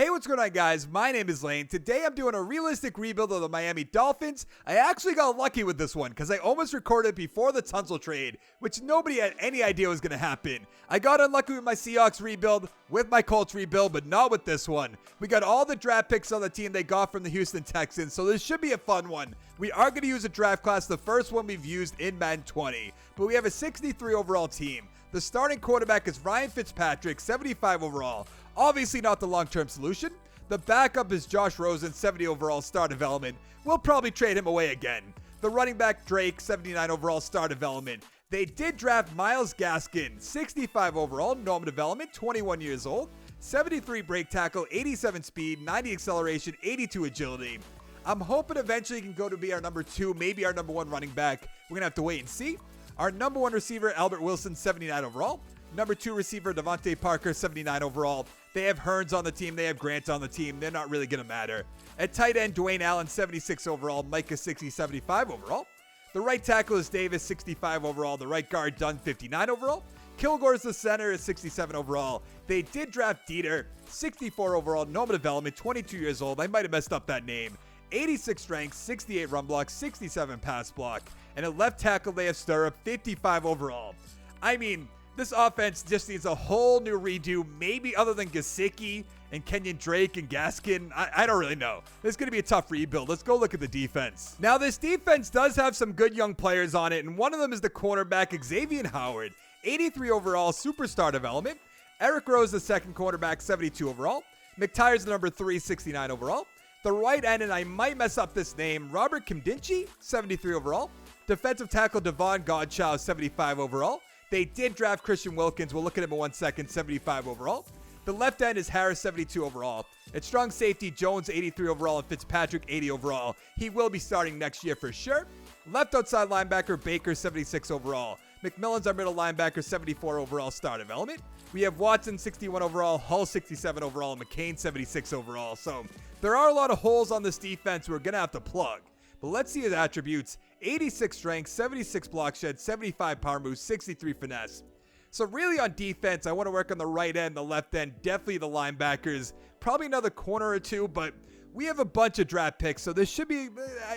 Hey, what's going on, guys? My name is Lane. Today I'm doing a realistic rebuild of the Miami Dolphins. I actually got lucky with this one because I almost recorded it before the Tunsil trade, which nobody had any idea was going to happen. I got unlucky with my Seahawks rebuild, with my Colts rebuild, but not with this one. We got all the draft picks on the team they got from the Houston Texans, so this should be a fun one. We are going to use a draft class, the first one we've used in Madden 20, but we have a 63 overall team. The starting quarterback is Ryan Fitzpatrick, 75 overall. Obviously not the long-term solution. The backup is Josh Rosen, 70 overall, star development. We'll probably trade him away again. The running back, Drake, 79 overall, star development. They did draft Myles Gaskin, 65 overall, normal development, 21 years old. 73 break tackle, 87 speed, 90 acceleration, 82 agility. I'm hoping eventually he can go to be our number 2, maybe our number 1 running back. We're going to have to wait and see. Our number 1 receiver, Albert Wilson, 79 overall. Number 2 receiver, Devontae Parker, 79 overall. They have Hearns on the team. They have Grant on the team. They're not really going to matter. At tight end, Dwayne Allen, 76 overall. Micah 60, 75 overall. The right tackle is Davis, 65 overall. The right guard, Dunn, 59 overall. Kilgore's the center, is 67 overall. They did draft Dieter, 64 overall. Normal development, 22 years old. I might have messed up that name. 86 strength, 68 run block, 67 pass block. And at left tackle, they have Stirrup, 55 overall. I mean, this offense just needs a whole new redo, maybe other than Gesicki and Kenyon Drake and Gaskin. I don't really know. This is going to be a tough rebuild. Let's go look at the defense. Now, this defense does have some good young players on it, and one of them is the cornerback, Xavier Howard, 83 overall, superstar development. Eric Rose, the second cornerback, 72 overall. McTire's the number 3, 69 overall. The right end, and I might mess up this name, Robert Kimdinchi, 73 overall. Defensive tackle Devon Godchow, 75 overall. They did draft Christian Wilkins. We'll look at him in 1 second, 75 overall. The left end is Harris, 72 overall. At strong safety, Jones, 83 overall, and Fitzpatrick, 80 overall. He will be starting next year for sure. Left outside linebacker, Baker, 76 overall. McMillan's our middle linebacker, 74 overall, star development. We have Watson, 61 overall, Hull, 67 overall, and McCain, 76 overall. So there are a lot of holes on this defense we're going to have to plug. But let's see his attributes. 86 strength, 76 block shed, 75 power moves, 63 finesse. So really on defense, I want to work on the right end, the left end, definitely the linebackers, probably another corner or two, but we have a bunch of draft picks, so this should be,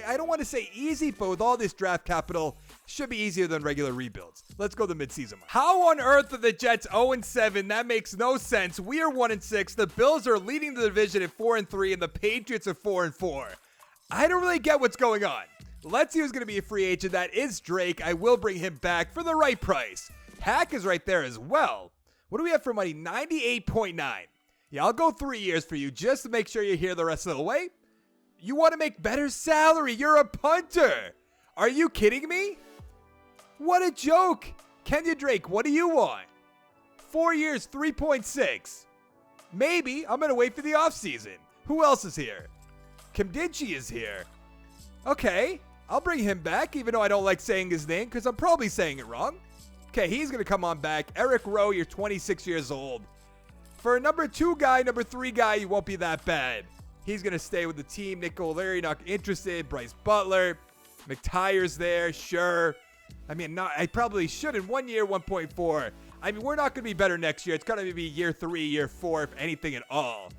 I don't want to say easy, but with all this draft capital, should be easier than regular rebuilds. Let's go to the midseason. How on earth are the Jets 0-7? That makes no sense. We are 1-6. The Bills are leading the division at 4-3, and the Patriots are 4-4. I don't really get what's going on. Let's see who's going to be a free agent. That is Drake. I will bring him back for the right price. Hack is right there as well. What do we have for money? 98.9. Yeah, I'll go 3 years for you just to make sure you're here the rest of the way. You want to make better salary. You're a punter. Are you kidding me? What a joke. Kenya Drake, what do you want? 4 years, 3.6. Maybe. I'm going to wait for the offseason. Who else is here? Kimdinchi is here. Okay, I'll bring him back, even though I don't like saying his name, because I'm probably saying it wrong. Okay, he's going to come on back. Eric Rowe, you're 26 years old. For a number 2 guy, number 3 guy, you won't be that bad. He's going to stay with the team. Nick O'Leary, not interested. Bryce Butler. McTire's there, sure. I mean, I probably should in 1 year, 1.4. I mean, we're not going to be better next year. It's going to be year 3, year 4, if anything at all.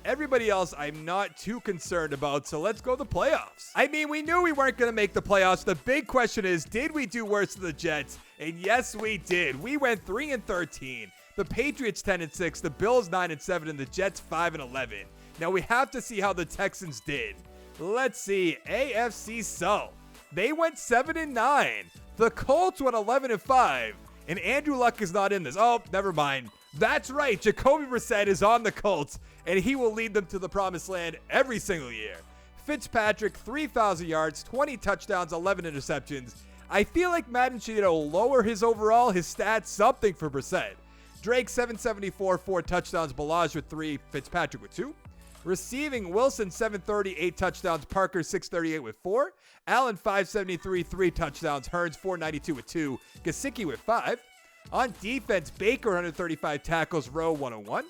Everybody else, I'm not too concerned about, so let's go to the playoffs. I mean, we knew we weren't going to make the playoffs. The big question is, did we do worse than the Jets? And yes, we did. We went 3-13. The Patriots 10-6, the Bills 9-7, and the Jets 5-11. Now we have to see how the Texans did. Let's see. AFC South. They went 7-9. The Colts went 11-5. And Andrew Luck is not in this. Oh, never mind. That's right. Jacoby Brissett is on the Colts, and he will lead them to the promised land every single year. Fitzpatrick, 3,000 yards, 20 touchdowns, 11 interceptions. I feel like Madden should lower his overall, his stats, something for Brissett. Drake, 774, 4 touchdowns. Balaj with 3. Fitzpatrick with 2. Receiving, Wilson, 730, 8 touchdowns. Parker, 638 with 4. Allen, 573, 3 touchdowns. Hearns, 492 with 2. Gesicki with 5. On defense, Baker, 135 tackles. Rowe, 101.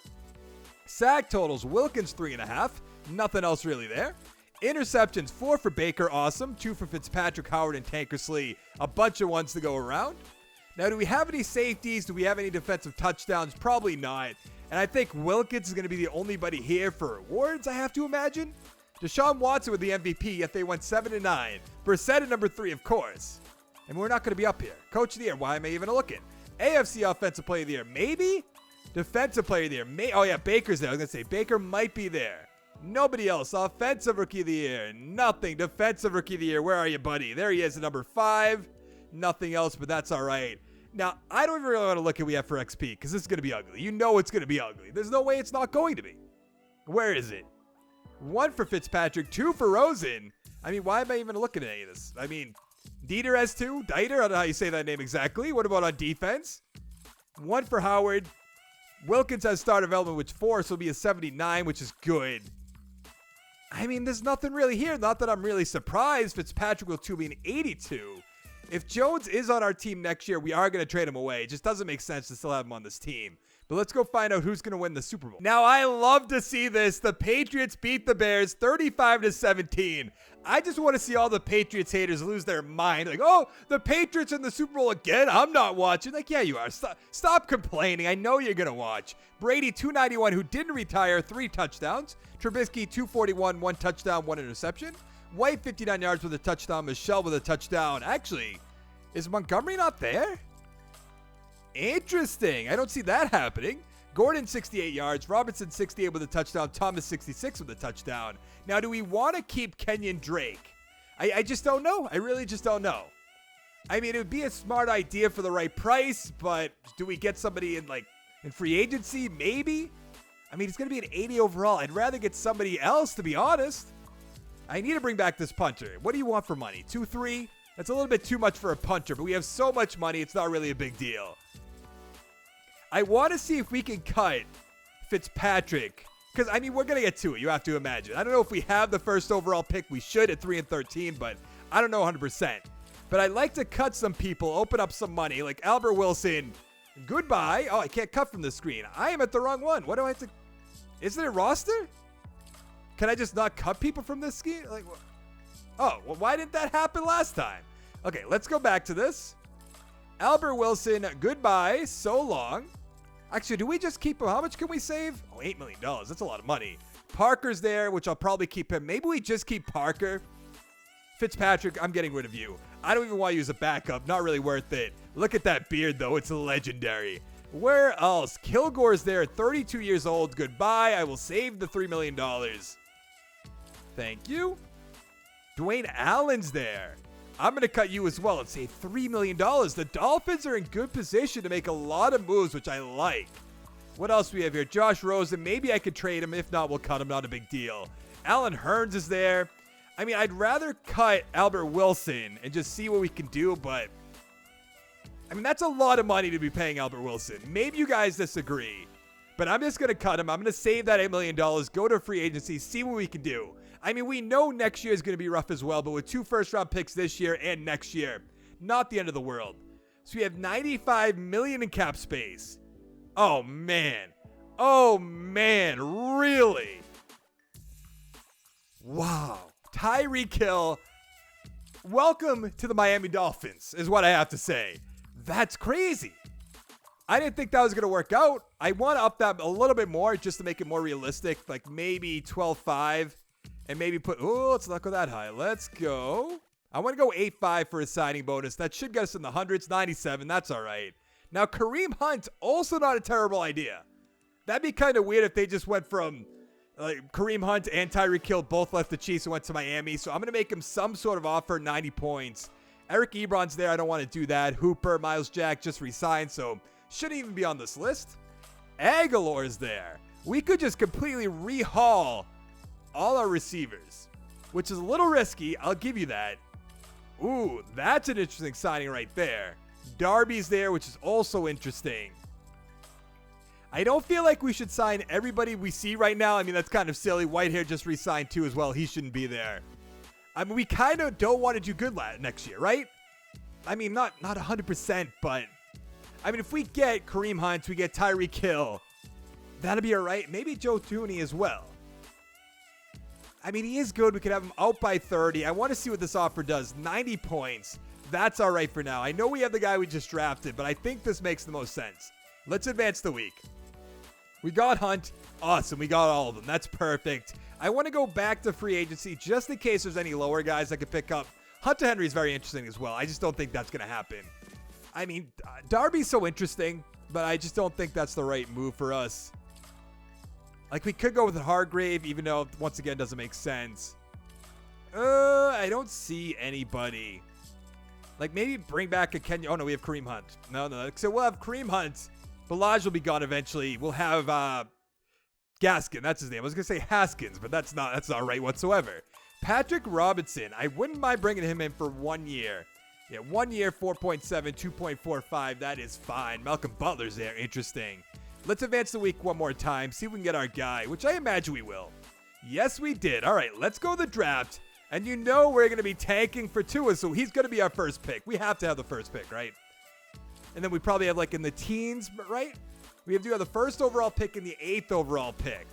Sack totals, Wilkins, 3.5. Nothing else really there. Interceptions, 4 for Baker, awesome. 2 for Fitzpatrick, Howard, and Tankersley. A bunch of ones to go around. Now, do we have any safeties? Do we have any defensive touchdowns? Probably not. And I think Wilkins is going to be the only buddy here for awards, I have to imagine. Deshaun Watson with the MVP, yet they went 7-9. Brissett at number 3, of course. And we're not going to be up here. Coach of the year, why am I even looking? AFC Offensive Player of the Year, maybe? Defensive Player of the Year, oh yeah, Baker's there. I was going to say Baker might be there. Nobody else. Offensive Rookie of the Year, nothing. Defensive Rookie of the Year, where are you, buddy? There he is at number 5. Nothing else, but that's all right. Now, I don't even really want to look at what we have for XP because this is going to be ugly. You know it's going to be ugly. There's no way it's not going to be. Where is it? 1 for Fitzpatrick, 2 for Rosen. I mean, why am I even looking at any of this? I mean, Dieter has 2. Dieter, I don't know how you say that name exactly. What about on defense? 1 for Howard. Wilkins has star development, which 4, so it'll be a 79, which is good. I mean, there's nothing really here. Not that I'm really surprised. Fitzpatrick will 2 be an 82. If Jones is on our team next year, we are going to trade him away. It just doesn't make sense to still have him on this team. But let's go find out who's going to win the Super Bowl. Now, I love to see this. The Patriots beat the Bears 35-17. I just want to see all the Patriots haters lose their mind. Like, oh, the Patriots in the Super Bowl again? I'm not watching. Like, yeah, you are. Stop complaining. I know you're going to watch. Brady, 291, who didn't retire, 3 touchdowns. Trubisky, 241, 1 touchdown, 1 interception. White, 59 yards with a touchdown. Michelle with a touchdown. Actually, is Montgomery not there? Interesting. I don't see that happening. Gordon, 68 yards. Robinson, 68 with a touchdown. Thomas, 66 with a touchdown. Now, do we want to keep Kenyon Drake? I just don't know. I really just don't know. I mean, it would be a smart idea for the right price, but do we get somebody in free agency? Maybe. I mean, it's going to be an 80 overall. I'd rather get somebody else, to be honest. I need to bring back this punter. What do you want for money? 2-3? That's a little bit too much for a punter, but we have so much money, it's not really a big deal. I want to see if we can cut Fitzpatrick. Because, I mean, we're going to get to it, you have to imagine. I don't know if we have the first overall pick. We should at 3-13, but I don't know 100%. But I'd like to cut some people, open up some money, like Albert Wilson. Goodbye. Oh, I can't cut from the screen. I am at the wrong one. What do I have to... Isn't it roster? Can I just not cut people from this scheme? Like, oh, well, why didn't that happen last time? Okay, let's go back to this. Albert Wilson, goodbye. So long. Actually, do we just keep him? How much can we save? Oh, $8 million. That's a lot of money. Parker's there, which I'll probably keep him. Maybe we just keep Parker. Fitzpatrick, I'm getting rid of you. I don't even want to use a backup. Not really worth it. Look at that beard, though. It's legendary. Where else? Kilgore's there, 32 years old. Goodbye. I will save the $3 million. Thank you. Dwayne Allen's there. I'm going to cut you as well and save $3 million. The Dolphins are in good position to make a lot of moves, which I like. What else do we have here? Josh Rosen. Maybe I could trade him. If not, we'll cut him. Not a big deal. Alan Hearns is there. I mean, I'd rather cut Albert Wilson and just see what we can do, but... I mean, that's a lot of money to be paying Albert Wilson. Maybe you guys disagree, but I'm just going to cut him. I'm going to save that $8 million, go to free agency, see what we can do. I mean, we know next year is going to be rough as well, but with 2 first-round picks this year and next year, not the end of the world. So we have $95 million in cap space. Oh, man. Oh, man. Really? Wow. Tyreek Hill, welcome to the Miami Dolphins, is what I have to say. That's crazy. I didn't think that was going to work out. I want to up that a little bit more just to make it more realistic, like maybe 12.5. And maybe put, oh, let's not go that high. Let's go. I want to go 8.5 for a signing bonus. That should get us in the hundreds. 97. That's all right. Now, Kareem Hunt, also not a terrible idea. That'd be kind of weird if they just went from Kareem Hunt and Tyreek Hill both left the Chiefs and went to Miami. So I'm going to make him some sort of offer, 90 points. Eric Ebron's there. I don't want to do that. Hooper, Miles Jack just resigned, so shouldn't even be on this list. Aguilar's there. We could just completely rehaul all our receivers, which is a little risky. I'll give you that. Ooh, that's an interesting signing right there. Darby's there, which is also interesting. I don't feel like we should sign everybody we see right now. I mean, that's kind of silly. Whitehair just re-signed too as well. He shouldn't be there. I mean, we kind of don't want to do good next year, right? I mean, not 100%, but I mean, if we get Kareem Hunt, we get Tyreek Hill, that'll be all right. Maybe Joe Thuney as well. I mean, he is good. We could have him out by 30. I want to see what this offer does. 90 points. That's all right for now. I know we have the guy we just drafted, but I think this makes the most sense. Let's advance the week. We got Hunt. Awesome. We got all of them. That's perfect. I want to go back to free agency just in case there's any lower guys I could pick up. Hunter Henry is very interesting as well. I just don't think that's going to happen. I mean, Darby's so interesting, but I just don't think that's the right move for us. Like, we could go with Hargrave, even though, once again, doesn't make sense. I don't see anybody. Like, maybe bring back a Kenya. Oh, no, we have Kareem Hunt. No. So we'll have Kareem Hunt. Balaj will be gone eventually. We'll have Gaskin. That's his name. I was going to say Haskins, but that's not right whatsoever. Patrick Robinson. I wouldn't mind bringing him in for 1 year. Yeah, 1 year, 4.7, 2.45. That is fine. Malcolm Butler's there. Interesting. Let's advance the week one more time. See if we can get our guy, which I imagine we will. Yes, we did. All right, let's go to the draft. And you know we're going to be tanking for Tua, so he's going to be our first pick. We have to have the first pick, right? And then we probably have like in the teens, right? We have to have the first overall pick and the 8th overall pick.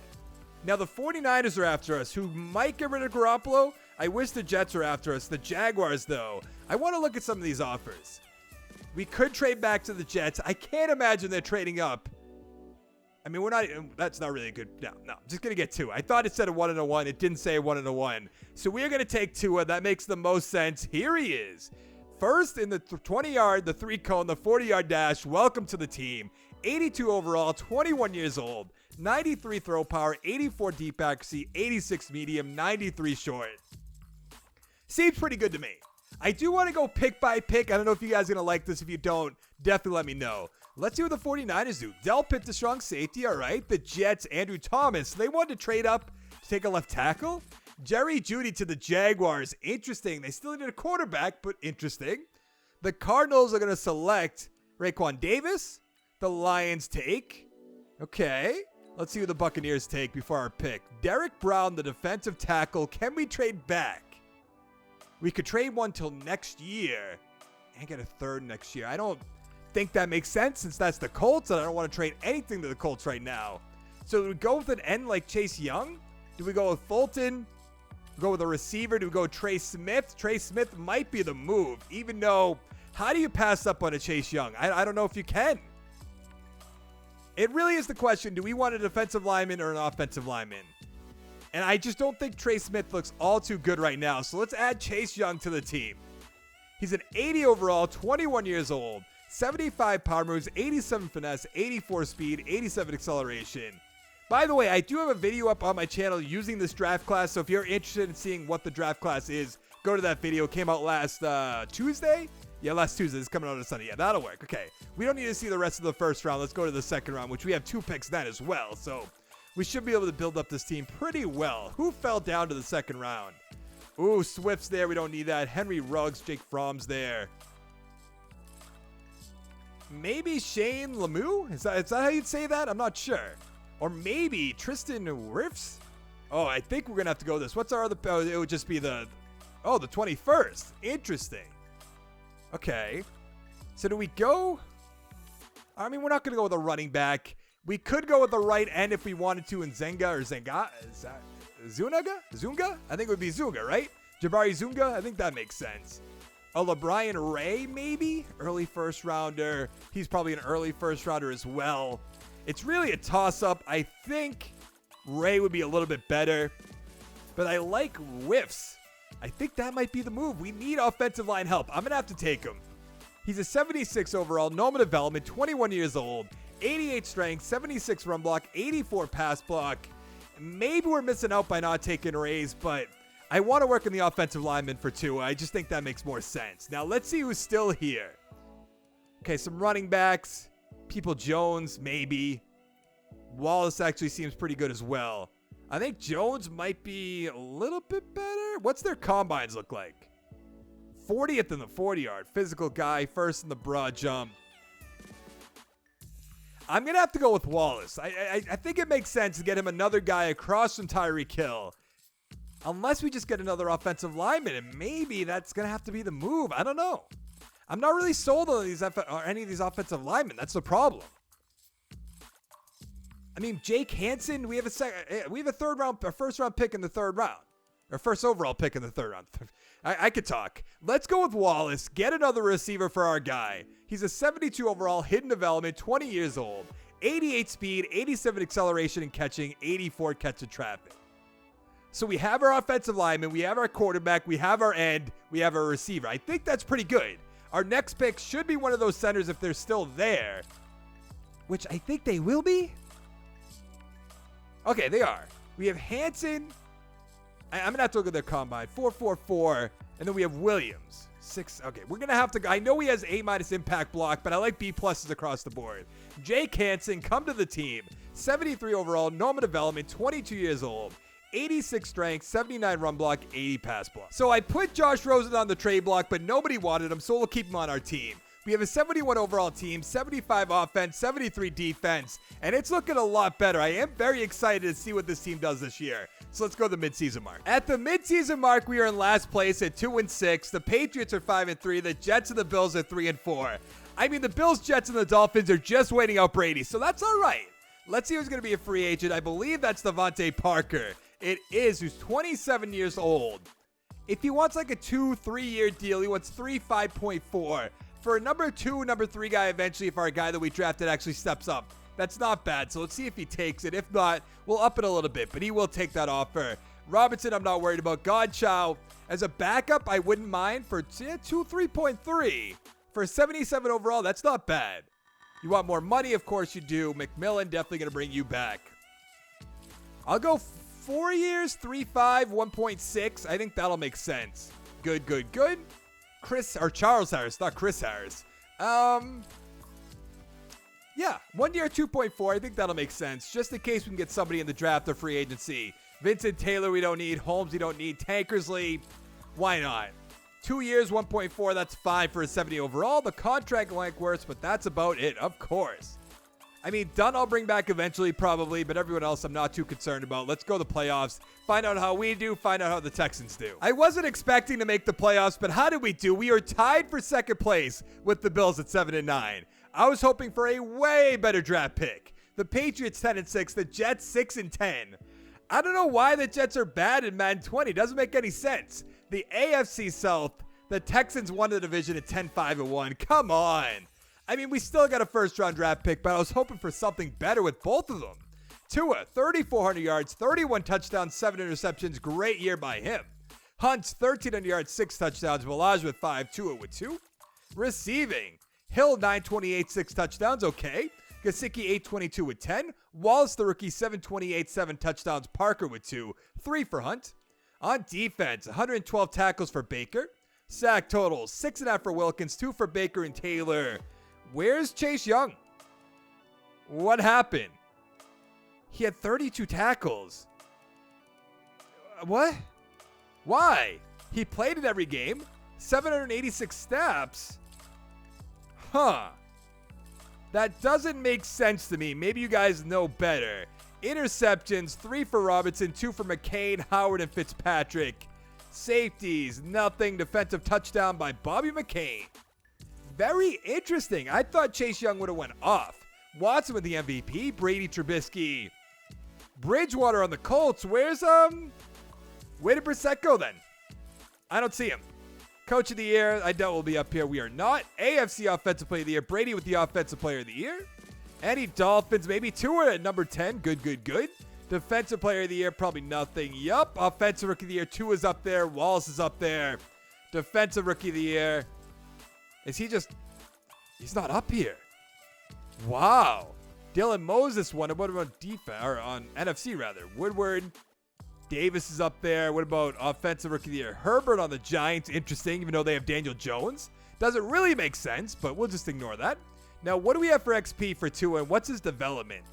Now the 49ers are after us, who might get rid of Garoppolo. I wish the Jets were after us. The Jaguars, though, I want to look at some of these offers. We could trade back to the Jets. I can't imagine they're trading up. I mean, that's not really a good, no, I'm just going to get Tua. I thought it said a 1-1. It didn't say a 1-1. So we're going to take Tua. That makes the most sense. Here he is. First in the 20-yard, the 3-cone, the 40-yard dash. Welcome to the team. 82 overall, 21 years old, 93 throw power, 84 deep accuracy, 86 medium, 93 short. Seems pretty good to me. I do want to go pick by pick. I don't know if you guys are going to like this. If you don't, definitely let me know. Let's see what the 49ers do. Del Pitt, the strong safety, all right. The Jets, Andrew Thomas. They wanted to trade up to take a left tackle. Jerry Jeudy to the Jaguars. Interesting. They still needed a quarterback, but interesting. The Cardinals are going to select Raekwon Davis. The Lions take. Okay. Let's see who the Buccaneers take before our pick. Derek Brown, the defensive tackle. Can we trade back? We could trade one till next year and get a third next year. I don't think that makes sense since that's the Colts, and I don't want to trade anything to the Colts right now. So do we go with an end like Chase Young? Do we go with Fulton? Go with a receiver? Do we go with Trey Smith? Trey Smith might be the move, even though, how do you pass up on a Chase Young? I don't know if you can. It really is the question, do we want a defensive lineman or an offensive lineman? And I just don't think Trey Smith looks all too good right now, so let's add Chase Young to the team. He's an 80 overall, 21 years old, 75 power moves, 87 finesse, 84 speed, 87 acceleration. By the way, I do have a video up on my channel using this draft class, so if you're interested in seeing what the draft class is, go to that video. It came out last Tuesday? Yeah, last Tuesday. It's coming out on Sunday. Yeah, that'll work. Okay. We don't need to see the rest of the first round. Let's go to the second round, which we have 2 picks then as well. So we should be able to build up this team pretty well. Who fell down to the second round? Ooh, Swift's there. We don't need that. Henry Ruggs, Jake Fromm's there. Maybe Shane Lemieux? Is that how you'd say that? I'm not sure. Or maybe Tristan Wirfs? Oh, I think we're going to have to go this. What's our other? Oh, it would just be the 21st. Interesting. Okay. So do we go? I mean, we're not going to go with a running back. We could go with the right end if we wanted to in Zenga or Zenga. Is that Zunga? I think it would be Zunga, right? Jabari Zunga? I think that makes sense. A LeBron Ray, maybe? Early first rounder. He's probably an early first rounder as well. It's really a toss-up. I think Ray would be a little bit better. But I like Whiffs. I think that might be the move. We need offensive line help. I'm going to have to take him. He's a 76 overall, normal development, 21 years old, 88 strength, 76 run block, 84 pass block. Maybe we're missing out by not taking Rays, but I want to work in the offensive lineman for Tua. I just think that makes more sense. Now, let's see who's still here. Okay, some running backs. People Jones, maybe. Wallace actually seems pretty good as well. I think Jones might be a little bit better. What's their combines look like? 40th in the 40-yard. Physical guy, first in the broad jump. I'm going to have to go with Wallace. I think it makes sense to get him another guy across from Tyreek Hill. Unless we just get another offensive lineman, and maybe that's going to have to be the move. I don't know. I'm not really sold on any of these offensive linemen. That's the problem. I mean, Jake Hansen, we have a first round pick in the third round. Or first overall pick in the third round. I could talk. Let's go with Wallace. Get another receiver for our guy. He's a 72 overall, hidden development, 20 years old, 88 speed, 87 acceleration and catching, 84 catch and traffic. So we have our offensive lineman, we have our quarterback, we have our end, we have our receiver. I think that's pretty good. Our next pick should be one of those centers if they're still there, which I think they will be. Okay, they are. We have Hanson. I'm going to have to look at their combine. 4.44. And then we have Williams. 6. Okay, we're going to have to. I know he has A- impact block, but I like B pluses across the board. Jake Hanson, come to the team. 73 overall, normal development, 22 years old. 86 strength, 79 run block, 80 pass block. So I put Josh Rosen on the trade block, but nobody wanted him, so we'll keep him on our team. We have a 71 overall team, 75 offense, 73 defense, and it's looking a lot better. I am very excited to see what this team does this year. So let's go to the midseason mark. At the midseason mark, we are in last place at 2-6. The Patriots are 5-3. The Jets and the Bills are 3-4. I mean, the Bills, Jets, and the Dolphins are just waiting out Brady, so that's all right. Let's see who's going to be a free agent. I believe that's Devontae Parker. It is, who's 27 years old. If he wants like a 2-3 year deal, he wants 5.4. For a number 2, number 3 guy eventually, if our guy that we drafted actually steps up. That's not bad, so let's see if he takes it. If not, we'll up it a little bit, but he will take that offer. Robinson, I'm not worried about. Godchow, as a backup, I wouldn't mind for 3.3. For 77 overall, that's not bad. You want more money? Of course you do. McMillan, definitely going to bring you back. I'll go 4 years, 3.5, 1.6. I think that'll make sense. Good. Charles Harris, not Chris Harris. Yeah, 1 year, 2.4. I think that'll make sense. Just in case we can get somebody in the draft or free agency. Vincent Taylor, we don't need. Holmes, we don't need. Tankersley, why not? 2 years, 1.4. That's fine for a 70 overall. The contract length works, but that's about it, of course. I mean, Dunn I'll bring back eventually, probably, but everyone else I'm not too concerned about. Let's go to the playoffs. Find out how we do. Find out how the Texans do. I wasn't expecting to make the playoffs, but how did we do? We are tied for second place with the Bills at 7-9. I was hoping for a way better draft pick. The Patriots 10-6, the Jets 6-10. I don't know why the Jets are bad in Madden 20. Doesn't make any sense. The AFC South, the Texans won the division at 10-5-1. Come on. I mean, we still got a first-round draft pick, but I was hoping for something better with both of them. Tua, 3,400 yards, 31 touchdowns, 7 interceptions. Great year by him. Hunt's 1,300 yards, 6 touchdowns. Balaj with 5, Tua with 2. Receiving, Hill, 928, 6 touchdowns. Okay. Gesicki, 822 with 10. Wallace, the rookie, 728, 7 touchdowns. Parker with 2. 3 for Hunt. On defense, 112 tackles for Baker. Sack totals, 6.5 for Wilkins, 2 for Baker and Taylor. Where's Chase Young? What happened? He had 32 tackles. What? Why? He played in every game. 786 snaps. Huh. That doesn't make sense to me. Maybe you guys know better. Interceptions, 3 for Robinson, 2 for McCain, Howard, and Fitzpatrick. Safeties, nothing. Defensive touchdown by Bobby McCain. Very interesting. I thought Chase Young would have went off. Watson with the MVP. Brady, Trubisky. Bridgewater on the Colts. Where did Brissett go then? I don't see him. Coach of the Year, I doubt we'll be up here. We are not. AFC Offensive Player of the Year. Brady with the Offensive Player of the Year. Any Dolphins, maybe Tua at number 10. Good. Defensive Player of the Year, probably nothing. Yup. Offensive Rookie of the Year. Tua's up there. Wallace is up there. Defensive Rookie of the Year. He's not up here. Wow. Dylan Moses won. What about defense, or on NFC rather? Woodward. Davis is up there. What about Offensive Rookie of the Year? Herbert on the Giants. Interesting, even though they have Daniel Jones. Doesn't really make sense, but we'll just ignore that. Now, what do we have for XP for Tua, and what's his development?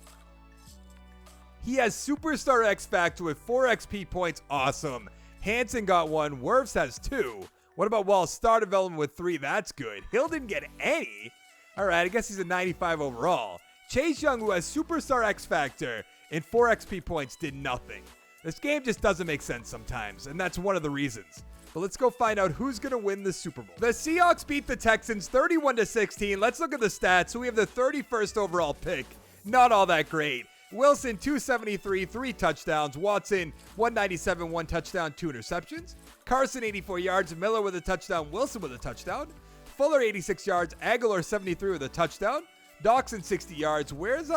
He has Superstar X Factor with 4 XP points. Awesome. Hanson got 1. Wirfs has 2. What about Wallace? Star development with 3. That's good. Hill didn't get any. All right, I guess he's a 95 overall. Chase Young, who has Superstar X Factor and 4 XP points, did nothing. This game just doesn't make sense sometimes, and that's one of the reasons. But let's go find out who's going to win the Super Bowl. The Seahawks beat the Texans 31-16. Let's look at the stats. So we have the 31st overall pick. Not all that great. Wilson, 273, 3 touchdowns. Watson, 197, 1 touchdown, 2 interceptions. Carson, 84 yards. Miller with a touchdown. Wilson with a touchdown. Fuller, 86 yards. Aguilar, 73 with a touchdown. Dawson 60 yards. Where's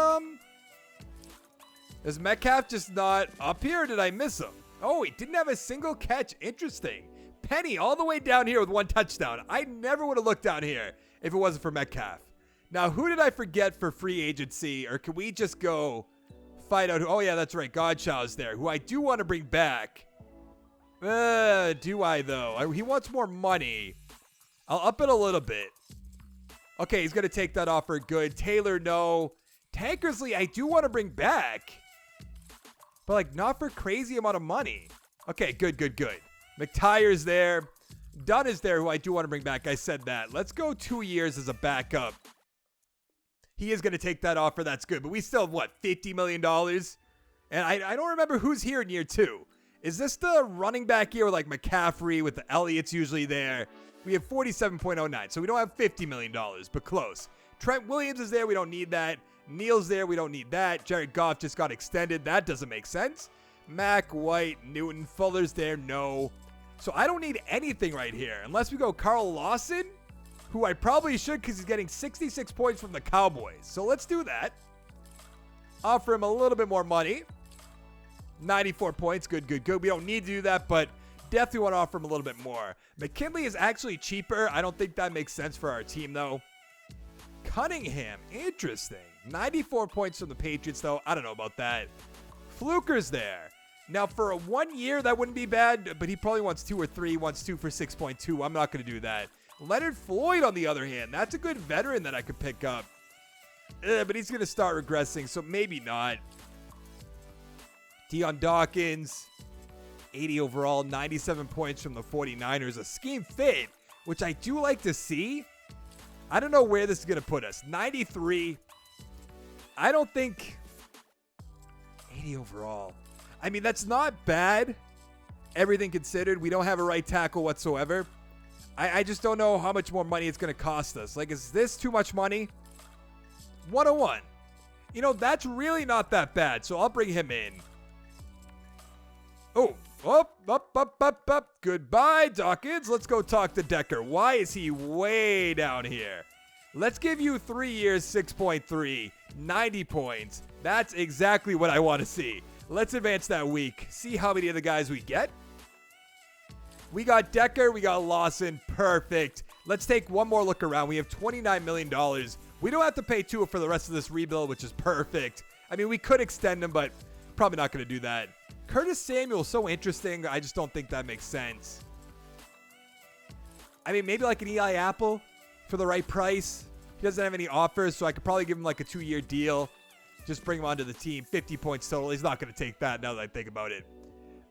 Is Metcalf just not up here? Or did I miss him? Oh, he didn't have a single catch. Interesting. Penny all the way down here with 1 touchdown. I never would have looked down here if it wasn't for Metcalf. Now, who did I forget for free agency? Or can we just go find out who? Oh, yeah, that's right. Godchaux's there, who I do want to bring back. Do I, though? He wants more money. I'll up it a little bit. Okay, he's going to take that offer. Good. Taylor, no. Tankersley, I do want to bring back. But, like, not for crazy amount of money. Okay, good. McTire's there. Dunn is there, who I do want to bring back. I said that. Let's go 2 years as a backup. He is going to take that offer. That's good. But we still have, what, $50 million? And I don't remember who's here in year 2. Is this the running back year with, like, McCaffrey with the Elliott's usually there? We have 47.09. So we don't have $50 million, but close. Trent Williams is there. We don't need that. Neal's there. We don't need that. Jared Goff just got extended. That doesn't make sense. Mack, White, Newton, Fuller's there. No. So I don't need anything right here. Unless we go Carl Lawson, who I probably should because he's getting 66 points from the Cowboys. So let's do that. Offer him a little bit more money. 94 points. Good. We don't need to do that, but definitely want to offer him a little bit more. McKinley is actually cheaper. I don't think that makes sense for our team, though. Cunningham. Interesting. 94 points from the Patriots, though. I don't know about that. Fluker's there. Now, for a 1 year, that wouldn't be bad, but he probably wants 2 or 3, wants 2 for 6.2. I'm not going to do that. Leonard Floyd, on the other hand, that's a good veteran that I could pick up. But he's going to start regressing, so maybe not. Deion Dawkins, 80 overall, 97 points from the 49ers. A scheme fit, which I do like to see. I don't know where this is going to put us. 93. I don't think 80 overall. I mean, that's not bad. Everything considered, we don't have a right tackle whatsoever. I just don't know how much more money it's going to cost us. Like, is this too much money? 101. You know, that's really not that bad, so I'll bring him in. Oh, up. Goodbye, Dawkins. Let's go talk to Decker. Why is he way down here? Let's give you 3 years, 6.3, 90 points. That's exactly what I want to see. Let's advance that week. See how many of the guys we get. We got Decker. We got Lawson. Perfect. Let's take one more look around. We have $29 million. We don't have to pay Tua for the rest of this rebuild, which is perfect. I mean, we could extend him, but probably not going to do that. Curtis Samuel, so interesting. I just don't think that makes sense. I mean, maybe like an Eli Apple for the right price. He doesn't have any offers, so I could probably give him like a 2-year deal. Just bring him onto the team. 50 points total. He's not going to take that now that I think about it.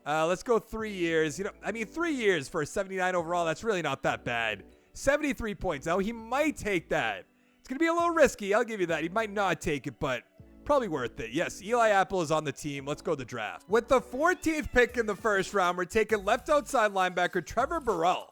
Let's go 3 years. You know, I mean, 3 years for a 79 overall, that's really not that bad. 73 points. Now, he might take that. It's going to be a little risky. I'll give you that. He might not take it, but probably worth it. Yes, Eli Apple is on the team. Let's go to the draft. With the 14th pick in the first round, we're taking left outside linebacker Trevor Burrell.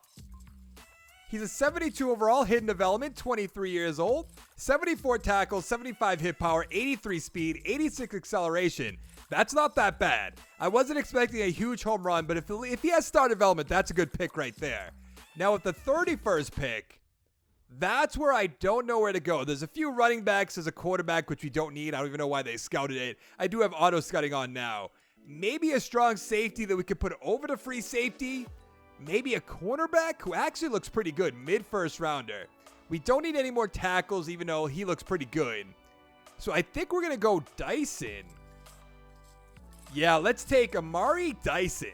He's a 72 overall, hidden development, 23 years old, 74 tackles, 75 hit power, 83 speed, 86 acceleration. That's not that bad. I wasn't expecting a huge home run, but if he has star development, that's a good pick right there. Now with the 31st pick, that's where I don't know where to go. There's a few running backs as a quarterback, which we don't need. I don't even know why they scouted it. I do have auto scouting on now. Maybe a strong safety that we could put over to free safety. Maybe a cornerback who actually looks pretty good. Mid-first rounder. We don't need any more tackles, even though he looks pretty good. So I think we're going to go Dyson. Yeah, let's take Amari Dyson.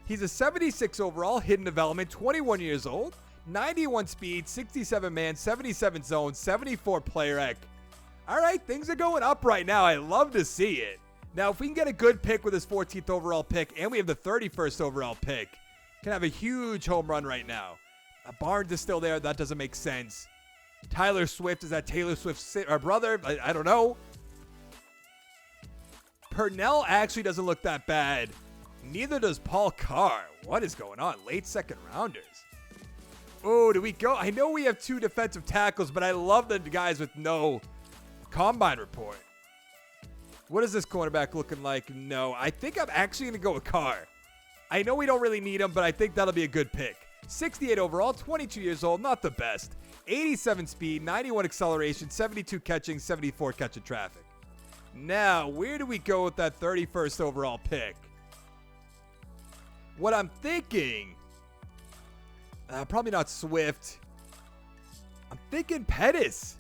He's a 76 overall, hidden development, 21 years old, 91 speed, 67 man, 77 zone, 74 player ec. All right, things are going up right now. I love to see it. Now, if we can get a good pick with his 14th overall pick, and we have the 31st overall pick, can have a huge home run right now. Barnes is still there. That doesn't make sense. Tyler Swift, is that Taylor Swift's brother? I don't know. Purnell actually doesn't look that bad. Neither does Paul Carr. What is going on? Late second rounders. Oh, do we go? I know we have 2 defensive tackles, but I love the guys with no combine report. What is this cornerback looking like? No, I think I'm actually going to go with Carr. I know we don't really need him, but I think that'll be a good pick. 68 overall, 22 years old, not the best. 87 speed, 91 acceleration, 72 catching, 74 catching traffic. Now, where do we go with that 31st overall pick? What I'm thinking, probably not Swift. I'm thinking Pettis.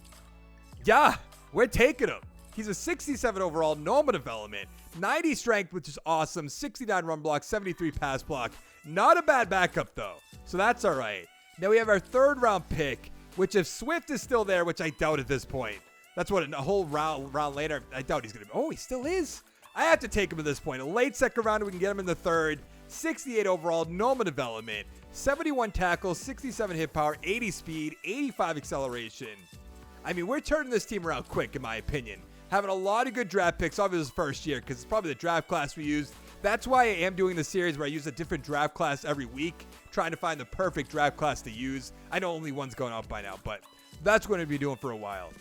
Yeah, we're taking him. He's a 67 overall, normal development, 90 strength, which is awesome, 69 run block, 73 pass block. Not a bad backup, though, so that's all right. Now we have our 3rd round pick, which if Swift is still there, which I doubt at this point. That's what, a whole round later, I doubt he's going to be. Oh, he still is. I have to take him at this point. A late 2nd round, we can get him in the 3rd. 68 overall, normal development, 71 tackles, 67 hit power, 80 speed, 85 acceleration. I mean, we're turning this team around quick, in my opinion. Having a lot of good draft picks, obviously his first year, because it's probably the draft class we used. That's why I am doing the series where I use a different draft class every week, trying to find the perfect draft class to use. I know only one's going out by now, but that's what I'm going to be doing for a while.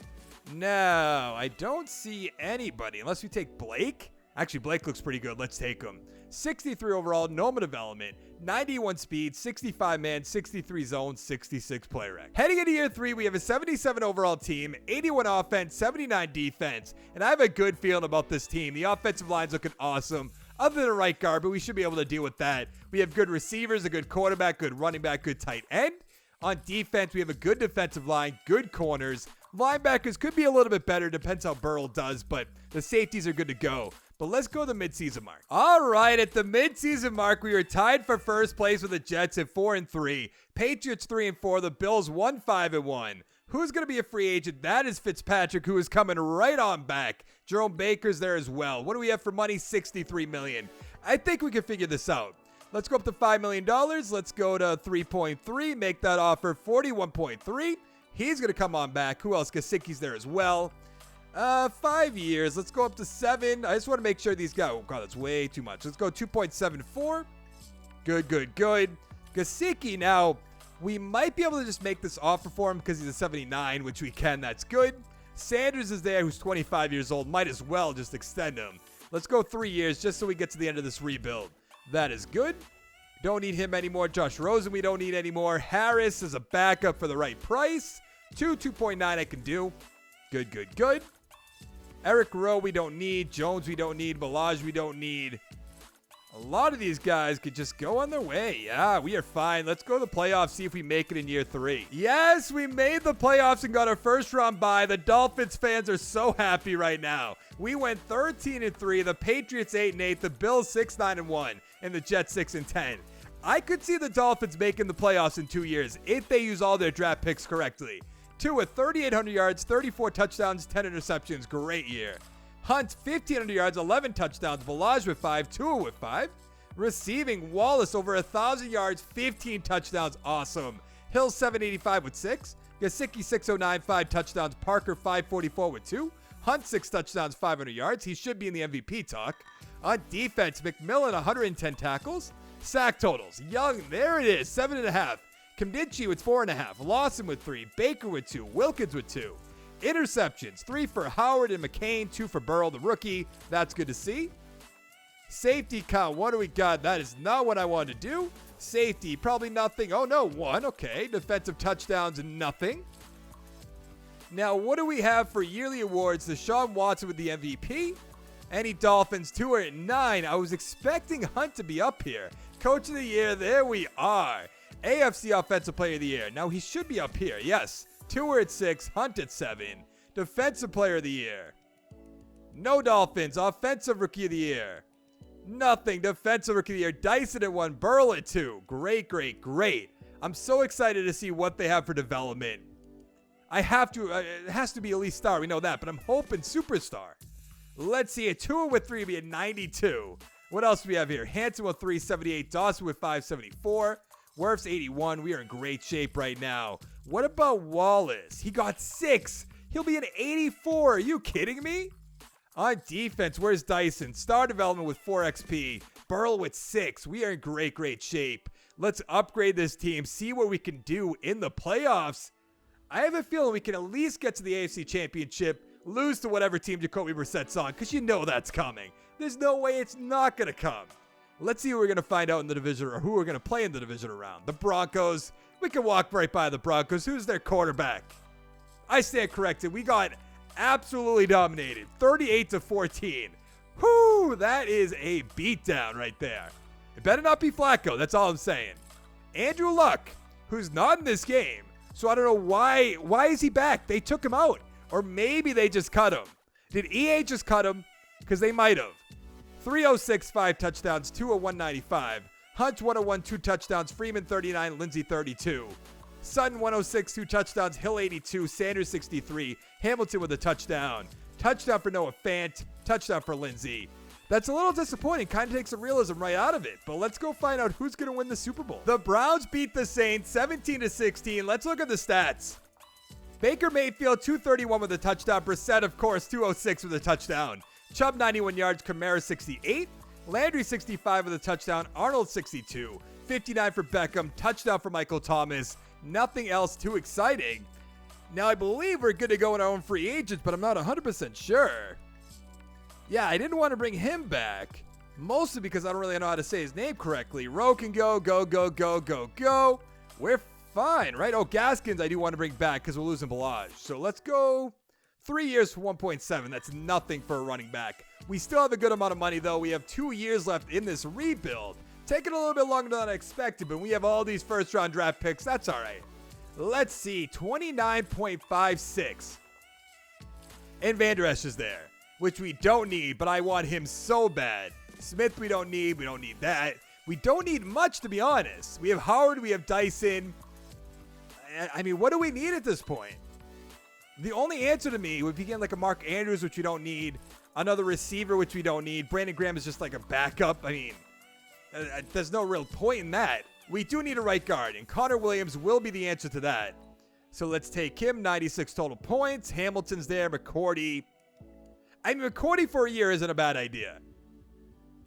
No, I don't see anybody, unless we take Blake. Actually, Blake looks pretty good. Let's take him. 63 overall, normal development, 91 speed, 65 man, 63 zone, 66 play rec. Heading into year 3, we have a 77 overall team, 81 offense, 79 defense, and I have a good feeling about this team. The offensive line's looking awesome. Other than a right guard, but we should be able to deal with that. We have good receivers, a good quarterback, good running back, good tight end. On defense, we have a good defensive line, good corners. Linebackers could be a little bit better, depends how Burrow does, but the safeties are good to go. But let's go to the midseason mark. All right, at the midseason mark, we are tied for first place with the Jets at 4-3. Patriots 3-4. The Bills 1-5-1. Who's going to be a free agent? That is Fitzpatrick, who is coming right on back. Jerome Baker's there as well. What do we have for money? $63 million. I think we can figure this out. Let's go up to $5 million. Let's go to 3.3. Make that offer 41.3. He's going to come on back. Who else? Gesicki's there as well. 5 years. Let's go up to 7. I just want to make sure these guys. Oh, God, that's way too much. Let's go 2.74. Good. Gesicki, now, we might be able to just make this offer for him because he's a 79, which we can. That's good. Sanders is there, who's 25 years old. Might as well just extend him. Let's go 3 years just so we get to the end of this rebuild. That is good. Don't need him anymore. Josh Rosen, we don't need anymore. Harris is a backup for the right price. 2.9 I can do. Good. Eric Rowe, we don't need. Jones, we don't need. Balaj, we don't need. A lot of these guys could just go on their way. Yeah, we are fine. Let's go to the playoffs, see if we make it in year 3. Yes, we made the playoffs and got our first round bye. The Dolphins fans are so happy right now. We went 13-3. The Patriots 8-8. The Bills 6-9-1. And the Jets 6-10. I could see the Dolphins making the playoffs in 2 years if they use all their draft picks correctly. 2 with 3,800 yards, 34 touchdowns, 10 interceptions. Great year. Hunt, 1,500 yards, 11 touchdowns. Balaj with 5, Tua with 5. Receiving, Wallace over 1,000 yards, 15 touchdowns. Awesome. Hill, 785 with 6. Gesicki, 609, 5 touchdowns. Parker, 544 with 2. Hunt, 6 touchdowns, 500 yards. He should be in the MVP talk. On defense, McMillan, 110 tackles. Sack totals. Young, there it is, 7.5. Kamdichi with 4.5. Lawson with 3. Baker with 2. Wilkins with 2. Interceptions, 3 for Howard and McCain, 2 for Burrow, the rookie. That's good to see. Safety count, what do we got? That is not what I wanted to do. Safety, probably nothing. Oh, no, 1. Okay. Defensive touchdowns, nothing. Now, what do we have for yearly awards? Deshaun Watson with the MVP. Any Dolphins, 2 are at 9. I was expecting Hunt to be up here. Coach of the year, there we are. AFC Offensive Player of the Year. Now, he should be up here, yes. 2 are at 6, Hunt at 7. Defensive Player of the Year. No Dolphins. Offensive Rookie of the Year. Nothing. Defensive Rookie of the Year. Dyson at 1. Burrow at 2. Great. I'm so excited to see what they have for development. I have to. It has to be at least star. We know that. But I'm hoping superstar. Let's see. A 2 with 3 would be a 92. What else do we have here? Hanson with 378. Dawson with 574. Wirf's 81. We are in great shape right now. What about Wallace? He got 6. He'll be an 84. Are you kidding me? On defense, where's Dyson? Star development with 4 XP. Burl with 6. We are in great shape. Let's upgrade this team. See what we can do in the playoffs. I have a feeling we can at least get to the AFC Championship. Lose to whatever team Jacoby Brissett's on, because you know that's coming. There's no way it's not going to come. Let's see who we're going to find out in the division or who we're going to play in the divisional round. The Broncos. We can walk right by the Broncos. Who's their quarterback? I stand corrected. We got absolutely dominated. 38-14. Whoo, that is a beatdown right there. It better not be Flacco. That's all I'm saying. Andrew Luck, who's not in this game. So I don't know why. Why is he back? They took him out. Or maybe they just cut him. Did EA just cut him? Because they might have. 306, 5 touchdowns, 201, 95. Hunt 101, 2 touchdowns. Freeman 39, Lindsey 32. Sutton 106, 2 touchdowns. Hill 82, Sanders 63. Hamilton with a touchdown. Touchdown for Noah Fant. Touchdown for Lindsey. That's a little disappointing. Kind of takes some realism right out of it. But let's go find out who's going to win the Super Bowl. The Browns beat the Saints 17-16. Let's look at the stats. Baker Mayfield 231 with a touchdown. Brissett, of course, 206 with a touchdown. Chubb 91 yards. Kamara 68. Landry 65 with a touchdown. Arnold 62. 59 for Beckham. Touchdown for Michael Thomas. Nothing else too exciting. Now, I believe we're good to go in our own free agents, but I'm not 100% sure. Yeah, I didn't want to bring him back. Mostly because I don't really know how to say his name correctly. Rowe can go. We're fine, right? Oh, Gaskins I do want to bring back because we're losing Balaj. So let's go 3 years for 1.7. That's nothing for a running back. We still have a good amount of money, though. We have 2 years left in this rebuild. Taking a little bit longer than I expected, but we have all these first-round draft picks. That's all right. Let's see. 29.56. And Van Der Esch is there, which we don't need, but I want him so bad. Smith we don't need. We don't need that. We don't need much, to be honest. We have Howard. We have Dyson. I mean, what do we need at this point? The only answer to me would be getting like a Mark Andrews, which we don't need. Another receiver, which we don't need. Brandon Graham is just like a backup. I mean, there's no real point in that. We do need a right guard, and Connor Williams will be the answer to that. So let's take him. 96 total points. Hamilton's there. McCourty. I mean, McCourty for a year isn't a bad idea.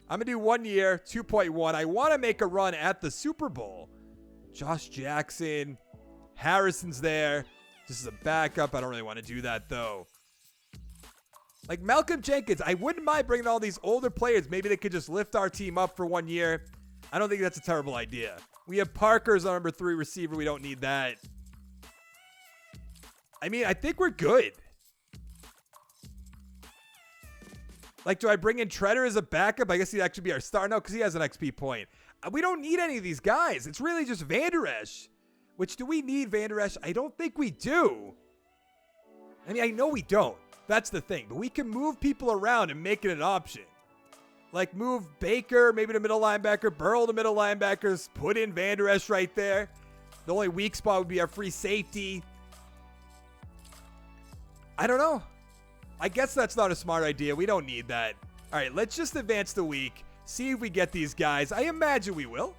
I'm going to do 1 year, 2.1. I want to make a run at the Super Bowl. Josh Jackson. Harrison's there. This is a backup. I don't really want to do that, though. Like Malcolm Jenkins, I wouldn't mind bringing all these older players. Maybe they could just lift our team up for 1 year. I don't think that's a terrible idea. We have Parker as our number 3 receiver. We don't need that. I mean, I think we're good. Like, do I bring in Treader as a backup? I guess he'd actually be our star. No, because he has an XP point. We don't need any of these guys. It's really just Van Der Esch. Which, do we need Van Der Esch? I don't think we do. I mean, I know we don't. That's the thing. But we can move people around and make it an option. Like, move Baker, maybe to middle linebacker, Burrow to middle linebackers, put in Van Der Esch right there. The only weak spot would be our free safety. I don't know. I guess that's not a smart idea. We don't need that. All right, let's just advance the week. See if we get these guys. I imagine we will.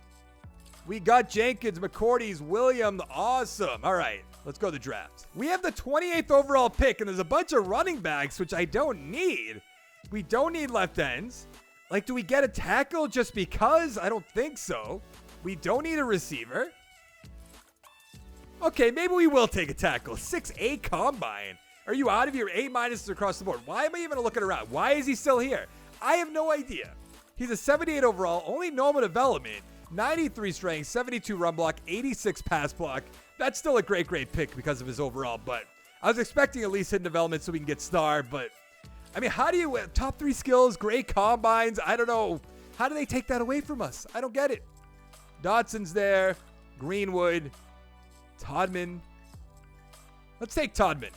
We got Jenkins, McCourty's, Williams. Awesome. All right, let's go to the draft. We have the 28th overall pick, and there's a bunch of running backs, which I don't need. We don't need left ends. Like, do we get a tackle just because? I don't think so. We don't need a receiver. Okay, maybe we will take a tackle. 6'8" combine. Are you out of your A- across the board? Why am I even looking around? Why is he still here? I have no idea. He's a 78 overall, only normal development, 93 strength, 72 run block, 86 pass block. That's still a great pick because of his overall, but I was expecting at least hidden development so we can get star, but I mean, how do you, top 3 skills, great combines, I don't know. How do they take that away from us? I don't get it. Dotson's there, Greenwood, Todman. Let's take Todman.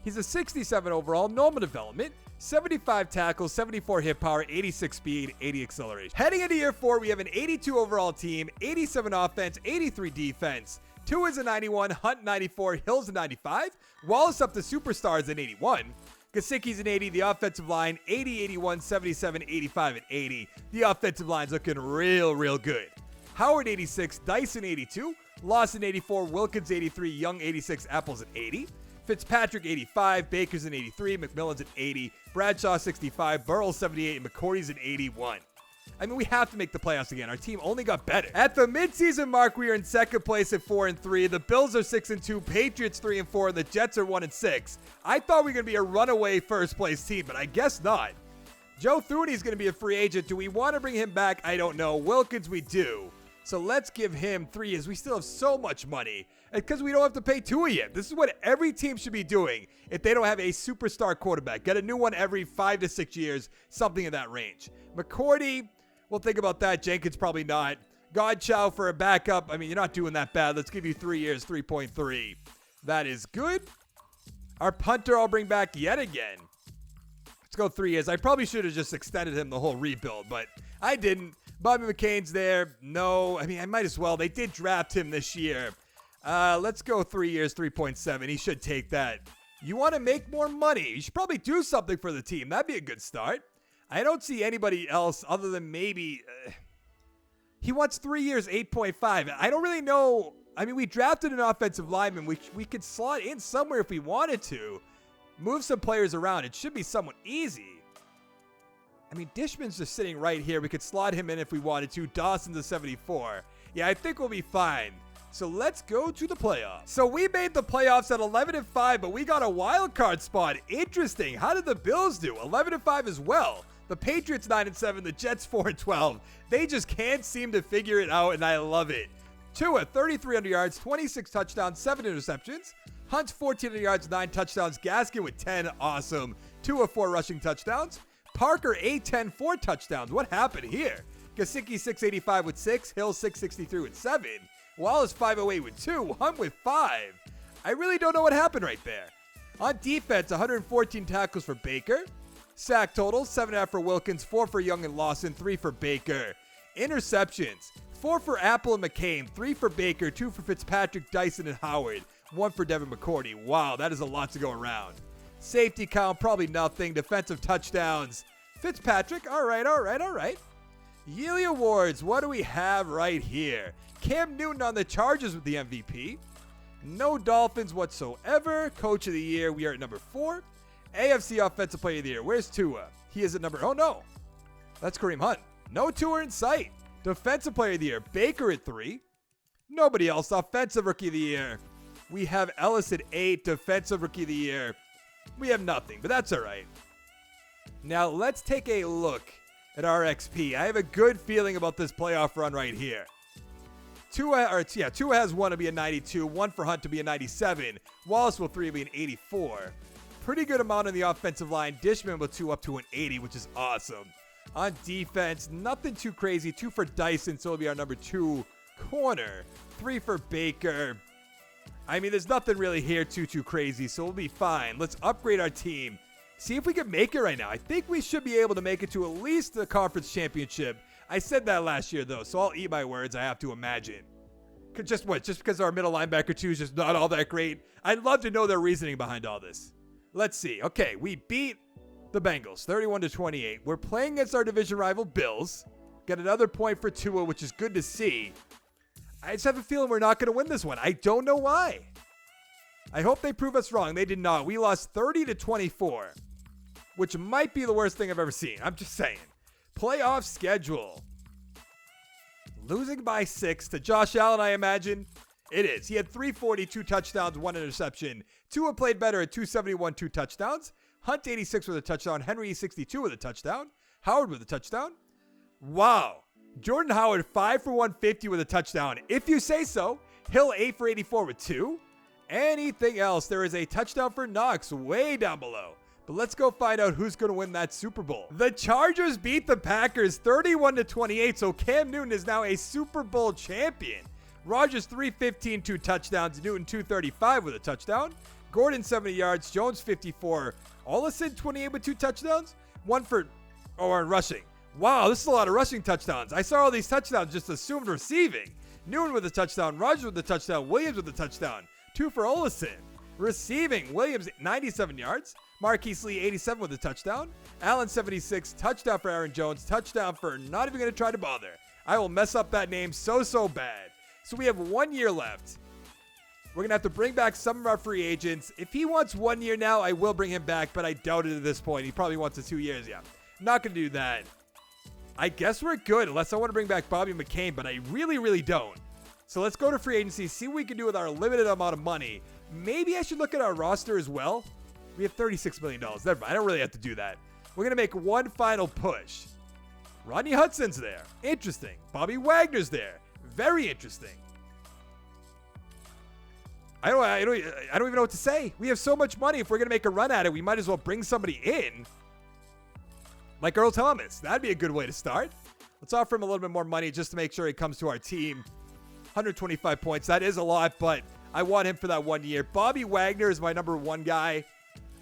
He's a 67 overall, normal development, 75 tackles, 74 hit power, 86 speed, 80 acceleration. Heading into year 4, we have an 82 overall team, 87 offense, 83 defense. Tua is a 91, Hunt 94, Hill's a 95, Wallace up to superstars at 81. Gesicki's an 80, the offensive line, 80, 81, 77, 85, and 80. The offensive line's looking real good. Howard 86, Dyson 82, Lawson 84, Wilkins 83, Young 86, Apple's at 80. Fitzpatrick 85, Baker's an 83, McMillan's an 80, Bradshaw 65, Burrell 78, and McCourty's an 81. I mean, we have to make the playoffs again. Our team only got better. At the midseason mark, we are in second place at 4-3. The Bills are 6-2, Patriots 3-4, and the Jets are 1-6. I thought we were going to be a runaway first place team, but I guess not. Joe Thuney's going to be a free agent. Do we want to bring him back? I don't know. Wilkins, we do. So let's give him 3 years. We still have so much money because we don't have to pay Tua yet. This is what every team should be doing if they don't have a superstar quarterback. Get a new one every 5 to 6 years, something in that range. McCourty, we'll think about that. Jenkins, probably not. Godchow for a backup. I mean, you're not doing that bad. Let's give you 3 years, 3.3. That is good. Our punter I'll bring back yet again. Let's go 3 years. I probably should have just extended him the whole rebuild, but I didn't. Bobby McCain's there. No, I mean, I might as well. They did draft him this year. Let's go 3 years, 3.7. He should take that. You want to make more money. You should probably do something for the team. That'd be a good start. I don't see anybody else other than maybe... he wants 3 years, 8.5. I don't really know. I mean, we drafted an offensive lineman. We could slot in somewhere if we wanted to. Move some players around. It should be somewhat easy. I mean, Dishman's just sitting right here. We could slot him in if we wanted to. Dawson's a 74. Yeah, I think we'll be fine. So let's go to the playoffs. So we made the playoffs at 11-5, but we got a wild card spot. Interesting. How did the Bills do? 11-5 as well. The Patriots 9-7, the Jets 4-12. They just can't seem to figure it out, and I love it. Tua, 3,300 yards, 26 touchdowns, 7 interceptions. Hunt, 1,400 yards, 9 touchdowns. Gaskin with 10. Awesome. Tua, 4 rushing touchdowns. Parker, 8-10, 4 touchdowns. What happened here? Gesicki, 685 with 6. Hill, 663 with 7. Wallace, 508 with 2. Hunt with 5. I really don't know what happened right there. On defense, 114 tackles for Baker. Sack total, 7.5 for Wilkins, 4 for Young and Lawson, 3 for Baker. Interceptions, 4 for Apple and McCain, 3 for Baker, 2 for Fitzpatrick, Dyson, and Howard, 1 for Devin McCourty. Wow, that is a lot to go around. Safety count, probably nothing. Defensive touchdowns, Fitzpatrick, all right. Yearly awards, what do we have right here? Cam Newton on the Chargers with the MVP. No Dolphins whatsoever. Coach of the Year, we are at number 4. AFC Offensive Player of the Year, where's Tua? He is at number, oh no, that's Kareem Hunt. No Tua in sight. Defensive Player of the Year, Baker at 3. Nobody else. Offensive Rookie of the Year, we have Ellis at 8. Defensive Rookie of the Year, we have nothing, but that's all right. Now let's take a look at our XP. I have a good feeling about this playoff run right here. Tua has 1 to be a 92, 1 for Hunt to be a 97. Wallace will 3 be an 84. Pretty good amount on the offensive line. Dishman with 2 up to an 80, which is awesome. On defense, nothing too crazy. 2 for Dyson, so it'll be our number 2 corner. 3 for Baker. I mean, there's nothing really here too crazy, so we'll be fine. Let's upgrade our team. See if we can make it right now. I think we should be able to make it to at least the conference championship. I said that last year, though, so I'll eat my words, I have to imagine. Just because our middle linebacker, too, is just not all that great? I'd love to know their reasoning behind all this. Let's see. Okay, we beat the Bengals, 31-28. We're playing against our division rival, Bills. Got another point for Tua, which is good to see. I just have a feeling we're not going to win this one. I don't know why. I hope they prove us wrong. They did not. We lost 30-24, which might be the worst thing I've ever seen. I'm just saying. Playoff schedule. Losing by 6 to Josh Allen, I imagine. It is. He had 342 touchdowns, 1 interception. Tua played better at 271, 2 touchdowns. Hunt 86 with a touchdown. Henry 62 with a touchdown. Howard with a touchdown. Wow. Jordan Howard 5 for 150 with a touchdown. If you say so. Hill 8 for 84 with 2. Anything else? There is a touchdown for Knox way down below. But let's go find out who's going to win that Super Bowl. The Chargers beat the Packers 31-28, so Cam Newton is now a Super Bowl champion. Rodgers 315, 2 touchdowns. Newton 235 with a touchdown. Gordon 70 yards. Jones 54. Ollison 28 with 2 touchdowns. 1 for rushing. Wow, this is a lot of rushing touchdowns. I saw all these touchdowns just assumed receiving. Newton with a touchdown. Rodgers with a touchdown. Williams with a touchdown. 2 for Ollison. Receiving, Williams 97 yards. Marquise Lee 87 with a touchdown. Allen 76. Touchdown for Aaron Jones. Touchdown for not even going to try to bother. I will mess up that name so bad. So we have 1 year left. We're going to have to bring back some of our free agents. If he wants 1 year now, I will bring him back, but I doubt it at this point. He probably wants 2 years. Yeah, not going to do that. I guess we're good unless I want to bring back Bobby McCain, but I really don't. So let's go to free agency, see what we can do with our limited amount of money. Maybe I should look at our roster as well. We have $36 million. Never mind. I don't really have to do that. We're going to make one final push. Rodney Hudson's there. Interesting. Bobby Wagner's there. Very interesting. I don't even know what to say. We have so much money. If we're going to make a run at it, we might as well bring somebody in. Like Earl Thomas. That'd be a good way to start. Let's offer him a little bit more money just to make sure he comes to our team. 125 points. That is a lot, but I want him for that 1 year. Bobby Wagner is my number one guy.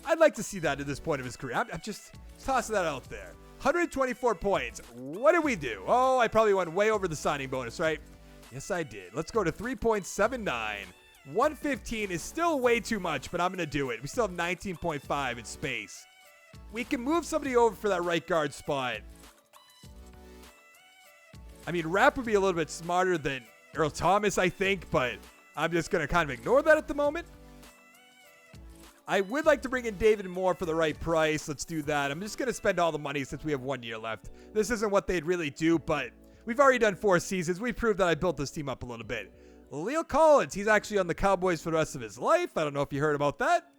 I'd like to see that at this point of his career. I'm just tossing that out there. 124 points. What did we do? Oh, I probably went way over the signing bonus, right? Yes, I did. Let's go to 3.79. 115 is still way too much, but I'm going to do it. We still have 19.5 in space. We can move somebody over for that right guard spot. I mean, Rapp would be a little bit smarter than Earl Thomas, I think, but I'm just going to kind of ignore that at the moment. I would like to bring in David Moore for the right price. Let's do that. I'm just going to spend all the money since we have 1 year left. This isn't what they'd really do, but we've already done 4 seasons. We proved that I built this team up a little bit. Leo Collins, he's actually on the Cowboys for the rest of his life. I don't know if you heard about that.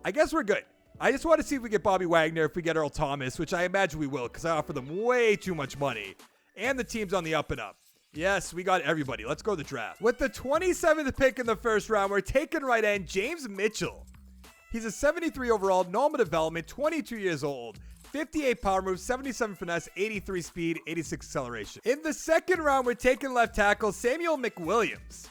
I guess we're good. I just want to see if we get Bobby Wagner, if we get Earl Thomas, which I imagine we will because I offer them way too much money. And the team's on the up and up. Yes, we got everybody. Let's go to the draft. With the 27th pick in the first round, we're taking right end James Mitchell. He's a 73 overall, normal development, 22 years old. 58 power move, 77 finesse, 83 speed, 86 acceleration. In the second round, we're taking left tackle Samuel McWilliams.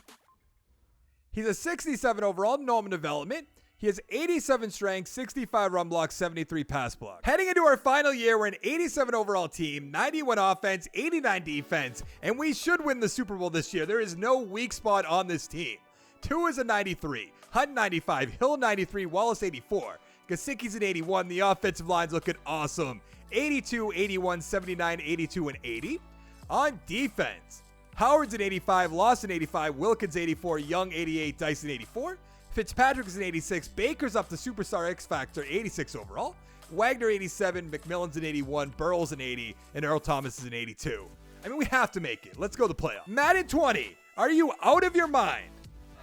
He's a 67 overall, normal development. He has 87 strength, 65 run block, 73 pass block. Heading into our final year, we're an 87 overall team, 91 offense, 89 defense, and we should win the Super Bowl this year. There is no weak spot on this team. Tua is a 93, Hunt 95, Hill 93, Wallace 84. Gesicki's an 81. The offensive line's looking awesome. 82, 81, 79, 82, and 80. On defense, Howard's an 85, Lawson 85, Wilkins 84, Young 88, Dyson 84. Fitzpatrick's an 86, Baker's up to Superstar X Factor 86 overall. Wagner 87, McMillan's an 81, Burrow's an 80, and Earl Thomas is an 82. I mean, we have to make it. Let's go to the playoffs. Madden 20, are you out of your mind?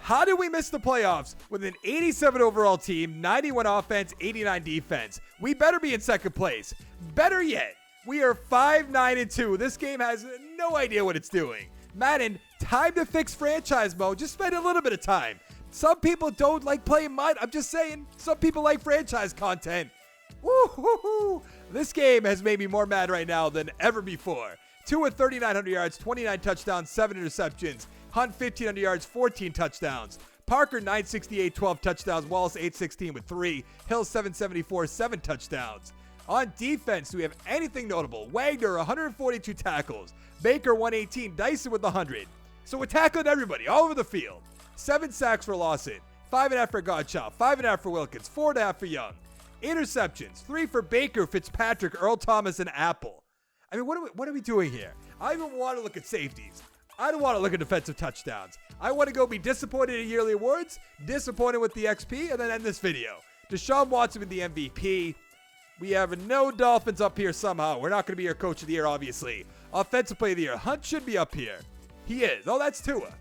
How did we miss the playoffs with an 87 overall team, 91 offense, 89 defense? We better be in second place. Better yet, we are 5-9-2. This game has no idea what it's doing. Madden, time to fix franchise mode. Just spend a little bit of time. Some people don't like playing mud. I'm just saying, some people like franchise content. Woo-hoo-hoo. This game has made me more mad right now than ever before. Tua 3,900 yards, 29 touchdowns, 7 interceptions. Hunt 1,500 yards, 14 touchdowns. Parker 968, 12 touchdowns. Wallace 816 with 3. Hill 774, 7 touchdowns. On defense, do we have anything notable? Wagner 142 tackles. Baker 118. Dyson with 100. So we're tackling everybody all over the field. 7 sacks for Lawson. 5.5 for Gottschalk. 5.5 for Wilkins. 4.5 for Young. Interceptions. 3 for Baker, Fitzpatrick, Earl Thomas, and Apple. I mean, what are we doing here? I even want to look at safeties. I don't want to look at defensive touchdowns. I want to go be disappointed in yearly awards, disappointed with the XP, and then end this video. Deshaun Watson with the MVP. We have no Dolphins up here somehow. We're not going to be your coach of the year, obviously. Offensive player of the year. Hunt should be up here. He is. Oh, that's Tua.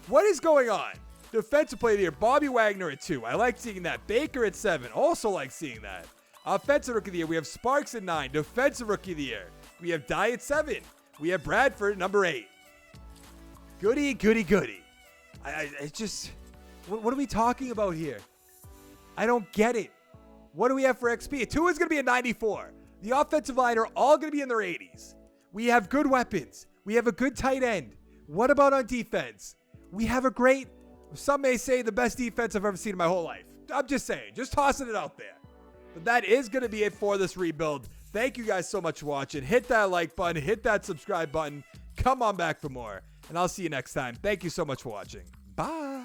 What is going on? Defensive player of the year. Bobby Wagner at 2. I like seeing that. Baker at 7. Also like seeing that. Offensive rookie of the year. We have Sparks at 9. Defensive rookie of the year. We have Dye at 7. We have Bradford, number 8. Goody, goody, goody. I just... What are we talking about here? I don't get it. What do we have for XP? Tua is going to be a 94. The offensive line are all going to be in their 80s. We have good weapons. We have a good tight end. What about on defense? We have a great... Some may say the best defense I've ever seen in my whole life. I'm just saying. Just tossing it out there. But that is going to be it for this rebuild. Thank you guys so much for watching. Hit that like button. Hit that subscribe button. Come on back for more. And I'll see you next time. Thank you so much for watching. Bye.